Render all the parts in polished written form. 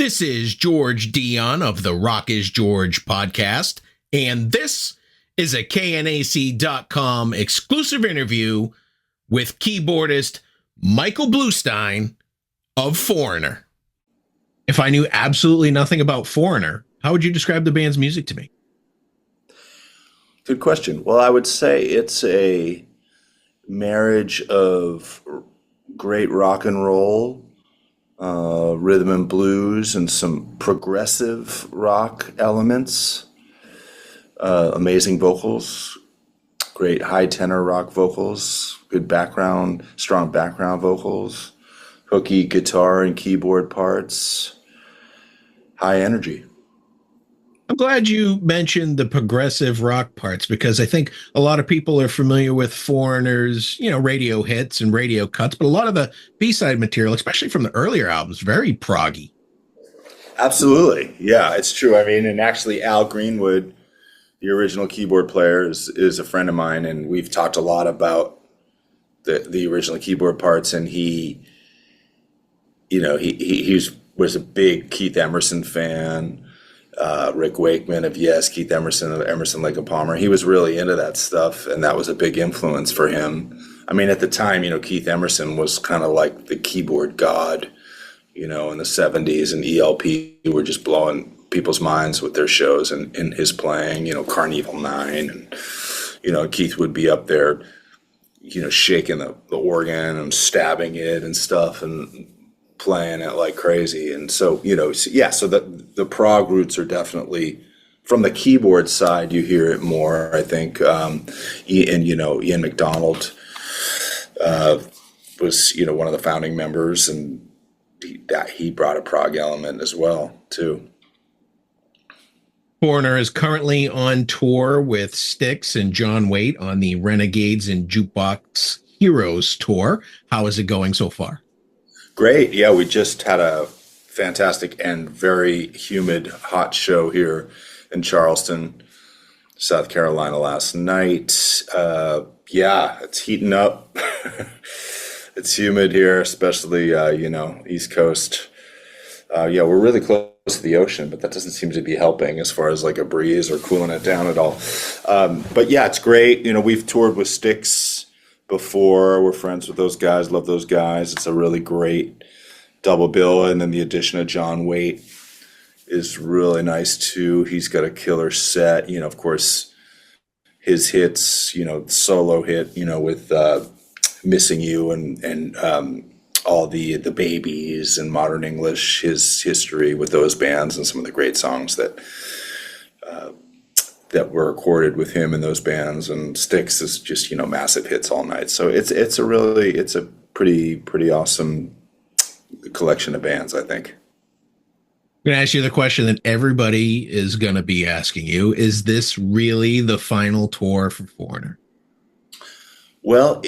This is George Dionne of the Rock is George podcast, and this is a KNAC.com exclusive interview with keyboardist MICHAEL BLUESTEIN of Foreigner. If I knew absolutely nothing about Foreigner, how would you describe the band's music to me? Good question. Well, I would say it's a marriage of great rock and roll, rhythm and blues, and some progressive rock elements, amazing vocals, great high tenor rock vocals, good background, strong background vocals, hooky guitar and keyboard parts, high energy. I'm glad you mentioned the progressive rock parts, because I think a lot of people are familiar with Foreigner's, radio hits and radio cuts, but a lot of the B-side material, especially from the earlier albums, very proggy. Absolutely. Yeah, it's true. I mean, and actually Al Greenwood, the original keyboard player, is a friend of mine, and we've talked a lot about the original keyboard parts, and he was a big Keith Emerson fan. Rick Wakeman of Yes, Keith Emerson of Emerson, Lake and Palmer. He was really into that stuff, and that was a big influence for him. I mean, at the time, Keith Emerson was kind of like the keyboard god, in the 70s, and ELP were just blowing people's minds with their shows and his playing, Carnival 9. And, Keith would be up there, shaking the organ and stabbing it and stuff, and playing it like crazy. And so, so the prog roots are definitely from the keyboard side. You hear it more, I think. Ian McDonald was, one of the founding members, and he brought a prog element as well, too. Foreigner is currently on tour with STYX and JOHN WAITE on the Renegades and Jukebox Heroes tour. How is it going so far? Great. Yeah, we just had a fantastic and very humid, hot show here in Charleston, South Carolina last night. It's heating up. It's humid here, especially, East Coast. We're really close to the ocean, but that doesn't seem to be helping as far as like a breeze or cooling it down at all. But yeah, it's great. We've toured with STYX before. We're friends with those guys, love those guys. It's a really great double bill, and then the addition of JOHN WAITE is really nice too. He's got a killer set. Of course, his hits, solo hit, with Missing You and all the Babies and Modern English, his history with those bands, and some of the great songs that were recorded with him in those bands. And STYX is just, massive hits all night. So it's a pretty awesome collection of bands, I think. I'm going to ask you the question that everybody is going to be asking you. Is this really the final tour for Foreigner? Well,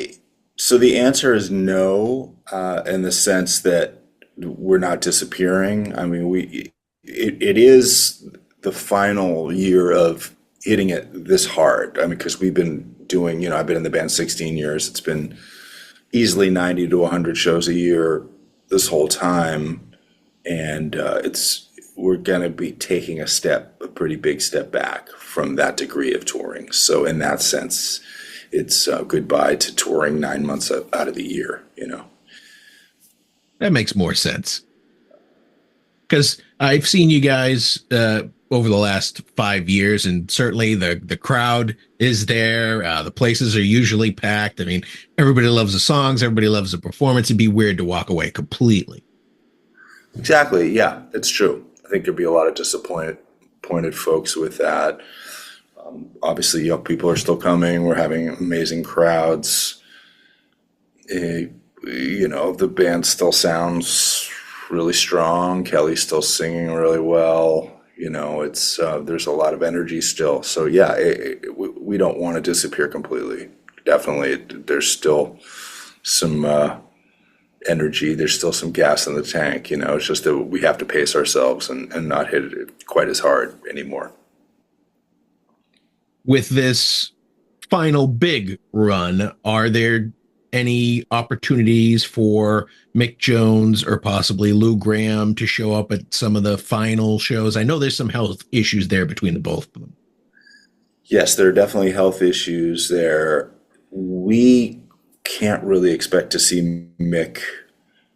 so the answer is no, in the sense that we're not disappearing. I mean, it is the final year of hitting it this hard. I mean, because we've been doing, I've been in the band 16 years. It's been easily 90 to 100 shows a year this whole time. And we're going to be taking a pretty big step back from that degree of touring. So in that sense, it's goodbye to touring 9 months out of the year, That makes more sense. Because I've seen you guys over the last 5 years, and certainly the crowd is there. The places are usually packed. I mean, everybody loves the songs. Everybody loves the performance. It'd be weird to walk away completely. Exactly. Yeah, it's true. I think there'd be a lot of disappointed folks with that. Obviously, people are still coming. We're having amazing crowds. The band still sounds really strong. Kelly's still singing really well. There's a lot of energy still. So yeah, we don't want to disappear completely. Definitely, there's still some energy. There's still some gas in the tank. It's just that we have to pace ourselves and not hit it quite as hard anymore. With this final big run, are there any opportunities for Mick Jones or possibly Lou Gramm to show up at some of the final shows? I know there's some health issues there between the both of them. Yes, there are definitely health issues there. We can't really expect to see Mick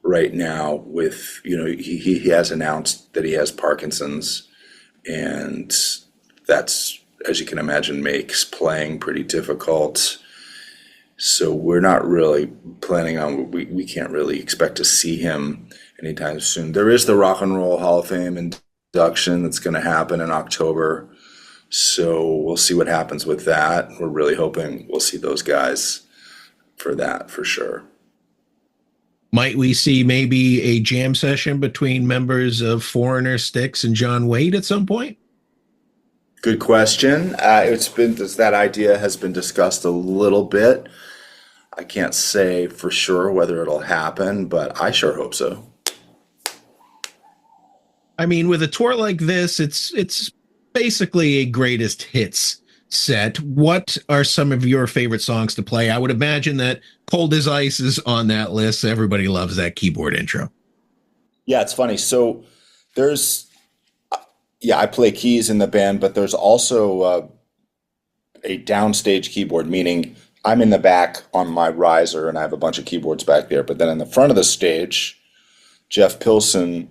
right now with, he has announced that he has Parkinson's, and that's, as you can imagine, makes playing pretty difficult. So we're not really planning on, we can't really expect to see him anytime soon. There is the Rock and Roll Hall of Fame induction that's going to happen in October. So we'll see what happens with that. We're really hoping we'll see those guys for that, for sure. Might we see maybe a jam session between members of Foreigner, STYX, and John Waite at some point? Good question. That idea has been discussed a little bit. I can't say for sure whether it'll happen, but I sure hope so. I mean, with a tour like this, it's basically a greatest hits set. What are some of your favorite songs to play? I would imagine that Cold as Ice is on that list. Everybody loves that keyboard intro. Yeah, it's funny. So I play keys in the band, but there's also a downstage keyboard, meaning I'm in the back on my riser and I have a bunch of keyboards back there. But then in the front of the stage, Jeff Pilson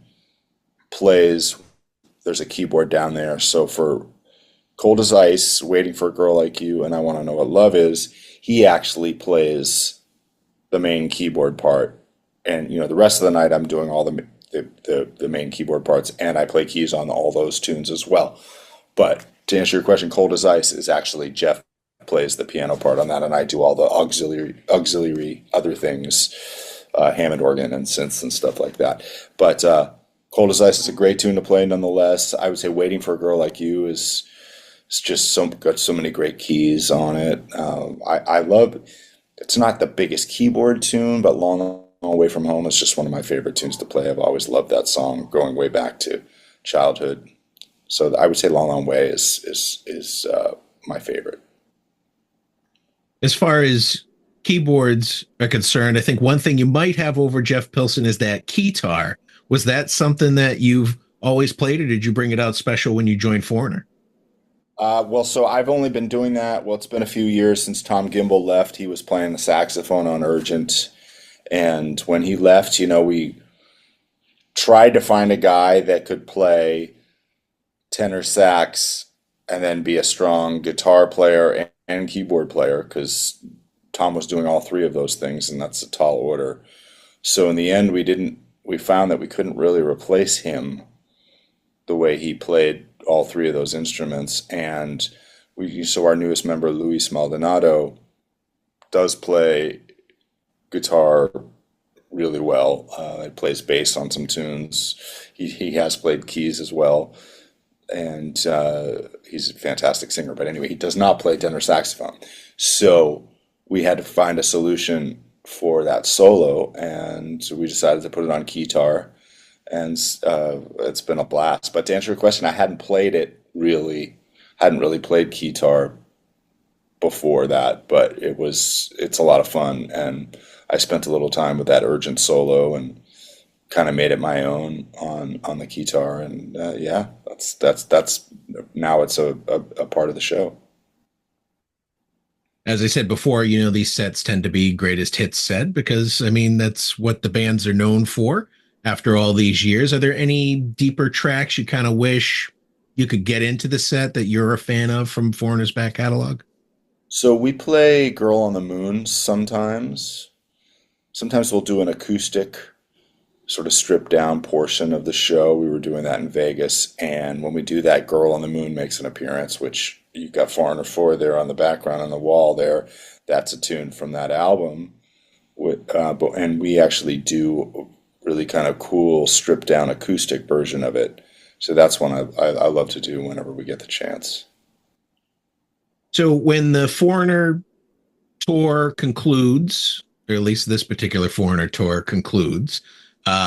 plays, there's a keyboard down there. So for Cold as Ice, Waiting for a Girl Like You, and I Want to Know What Love Is, he actually plays the main keyboard part. And, the rest of the night I'm doing all the main keyboard parts, and I play keys on all those tunes as well. But to answer your question, Cold as Ice is actually Jeff plays the piano part on that, and I do all the auxiliary other things, Hammond organ and synths and stuff like that. But Cold as Ice is a great tune to play nonetheless. I would say Waiting for a Girl Like You is just got so many great keys on it. I love, it's not the biggest keyboard tune, but Long Away from Home is just one of my favorite tunes to play. I've always loved that song going way back to childhood. So I would say Long Long Way is my favorite. As far as keyboards are concerned, I think one thing you might have over Jeff Pilson is that keytar. Was that something that you've always played, or did you bring it out special when you joined Foreigner? So I've only been doing that. Well, it's been a few years since Tom Gimbel left. He was playing the saxophone on Urgent. And when he left, we tried to find a guy that could play tenor sax and then be a strong guitar player and keyboard player, because Tom was doing all three of those things, and that's a tall order. So in the end, we found that we couldn't really replace him the way he played all three of those instruments. And so our newest member, Luis Maldonado, does play guitar really well. He plays bass on some tunes. He has played keys as well, and he's a fantastic singer. But anyway, he does not play tenor saxophone. So we had to find a solution for that solo, and so we decided to put it on keytar, and it's been a blast. But to answer your question, I hadn't really played keytar before that, but it's a lot of fun, and I spent a little time with that Urgent solo and kind of made it my own on the keytar, and that's now it's a part of the show. As I said before, these sets tend to be greatest hits set because, that's what the bands are known for after all these years. Are there any deeper tracks you kind of wish you could get into the set that you're a fan of from Foreigner's back catalog? So we play Girl on the Moon sometimes. Sometimes we'll do an acoustic sort of stripped down portion of the show. We were doing that in Vegas, and when we do that, Girl on the Moon makes an appearance, which you've got Foreigner 4 there on the background on the wall there. That's a tune from that album. And we actually do a really kind of cool stripped down acoustic version of it. So that's one I love to do whenever we get the chance. So when the Foreigner tour concludes, or at least this particular Foreigner tour concludes,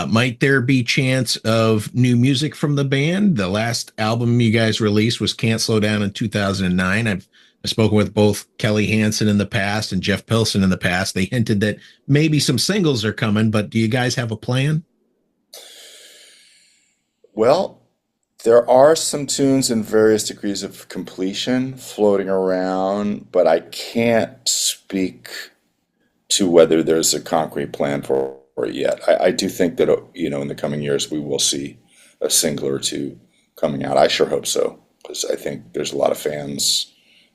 might there be chance of new music from the band? The last album you guys released was Can't Slow Down in 2009. I've I've spoken with both Kelly Hansen in the past and Jeff Pilson in the past. They hinted that maybe some singles are coming, but do you guys have a plan? Well, there are some tunes in various degrees of completion floating around, but I can't speak to whether there's a concrete plan for it yet. I do think that, in the coming years, we will see a single or two coming out. I sure hope so, because I think there's a lot of fans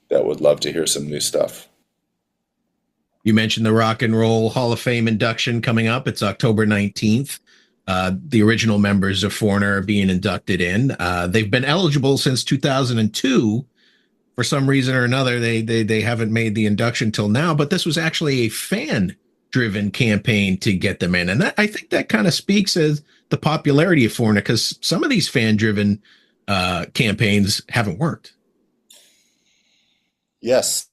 that would love to hear some new stuff. You mentioned the Rock and Roll Hall of Fame induction coming up. It's October 19th. The original members of Foreigner are being inducted in. They've been eligible since 2002. For some reason or another, they haven't made the induction till now, but this was actually a fan-driven campaign to get them in. And I think that kind of speaks as the popularity of Foreigner, because some of these fan-driven campaigns haven't worked. Yes,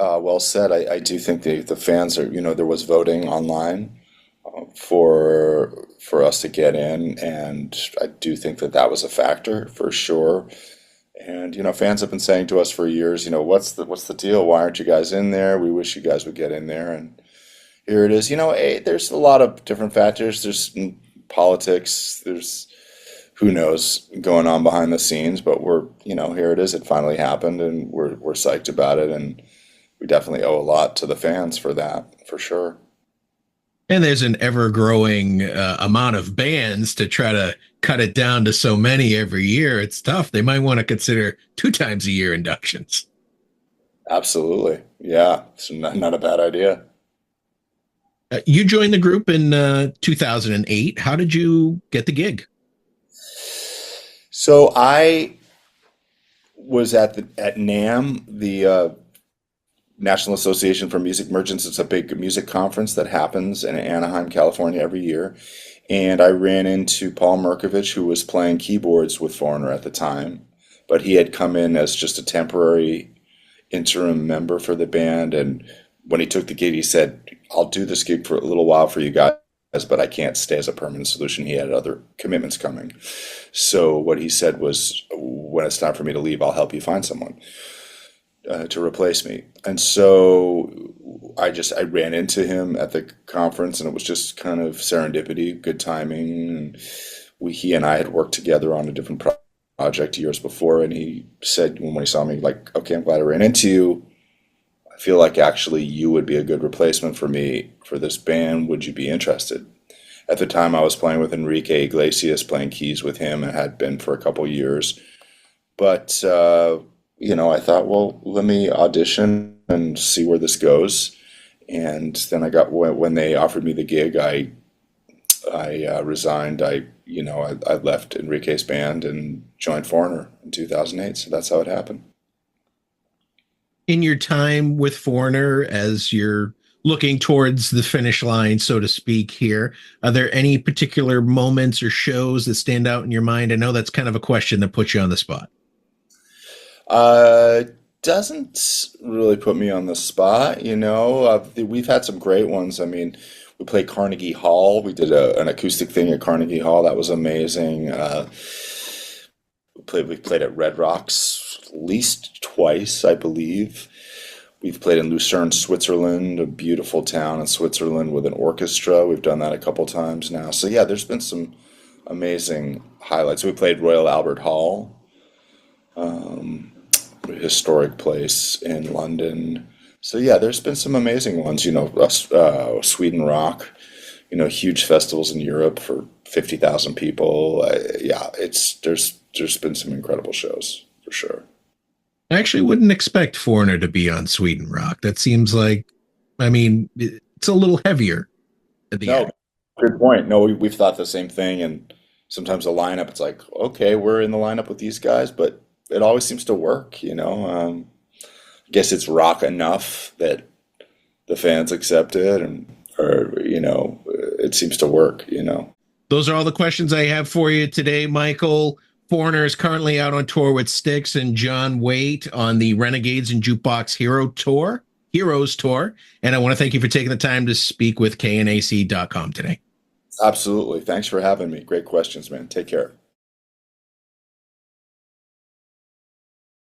well said. I do think the fans are, there was voting online for us to get in, and I do think that was a factor for sure. And fans have been saying to us for years, what's the deal? Why aren't you guys in there? We wish you guys would get in there. And here it is. There's a lot of different factors. There's politics. There's who knows going on behind the scenes. But here it is. It finally happened, and we're psyched about it. And we definitely owe a lot to the fans for that, for sure. And there's an ever-growing amount of bands to try to cut it down to so many every year. It's tough. They might want to consider 2 times a year inductions. Absolutely. Yeah. It's not a bad idea. You joined the group in 2008. How did you get the gig? So I was at NAMM, the National Association for Music Merchants. It's a big music conference that happens in Anaheim, California every year. And I ran into Paul Merkovich, who was playing keyboards with Foreigner at the time, but he had come in as just a temporary interim member for the band. And when he took the gig, he said, I'll do this gig for a little while for you guys, but I can't stay as a permanent solution. He had other commitments coming. So what he said was, when it's time for me to leave, I'll help you find someone to replace me. And so I ran into him at the conference, and it was just kind of serendipity, good timing. And he and I had worked together on a different project years before. And he said, when he saw me, like, okay, I'm glad I ran into you. I feel like actually you would be a good replacement for me for this band. Would you be interested? At the time I was playing with Enrique Iglesias, playing keys with him, and had been for a couple years. But, I thought, well, let me audition and see where this goes. And then when they offered me the gig, I resigned. I left Enrique's band and joined Foreigner in 2008. So that's how it happened. In your time with Foreigner, as you're looking towards the finish line, so to speak here, are there any particular moments or shows that stand out in your mind? I know that's kind of a question that puts you on the spot. Doesn't really put me on the spot, we've had some great ones. I mean, we played Carnegie Hall. We did an acoustic thing at Carnegie Hall. That was amazing. We played at Red Rocks at least twice, I believe. We've played in Lucerne, Switzerland, a beautiful town in Switzerland with an orchestra. We've done that a couple times now. So yeah, there's been some amazing highlights. We played Royal Albert Hall, a historic place in London. So yeah, there's been some amazing ones. Sweden Rock, huge festivals in Europe for 50,000 people. There's been some incredible shows for sure. I actually wouldn't expect Foreigner to be on Sweden Rock. That seems like, it's a little heavier at the end. Good point. No, we've thought the same thing. And sometimes the lineup, it's like, okay, we're in the lineup with these guys, but it always seems to work, I guess it's rock enough that the fans accept it, it seems to work, Those are all the questions I have for you today, Michael. Foreigner is currently out on tour with STYX and John Waite on the Renegades and Jukebox Heroes Tour. And I want to thank you for taking the time to speak with KNAC.com today. Absolutely. Thanks for having me. Great questions, man. Take care.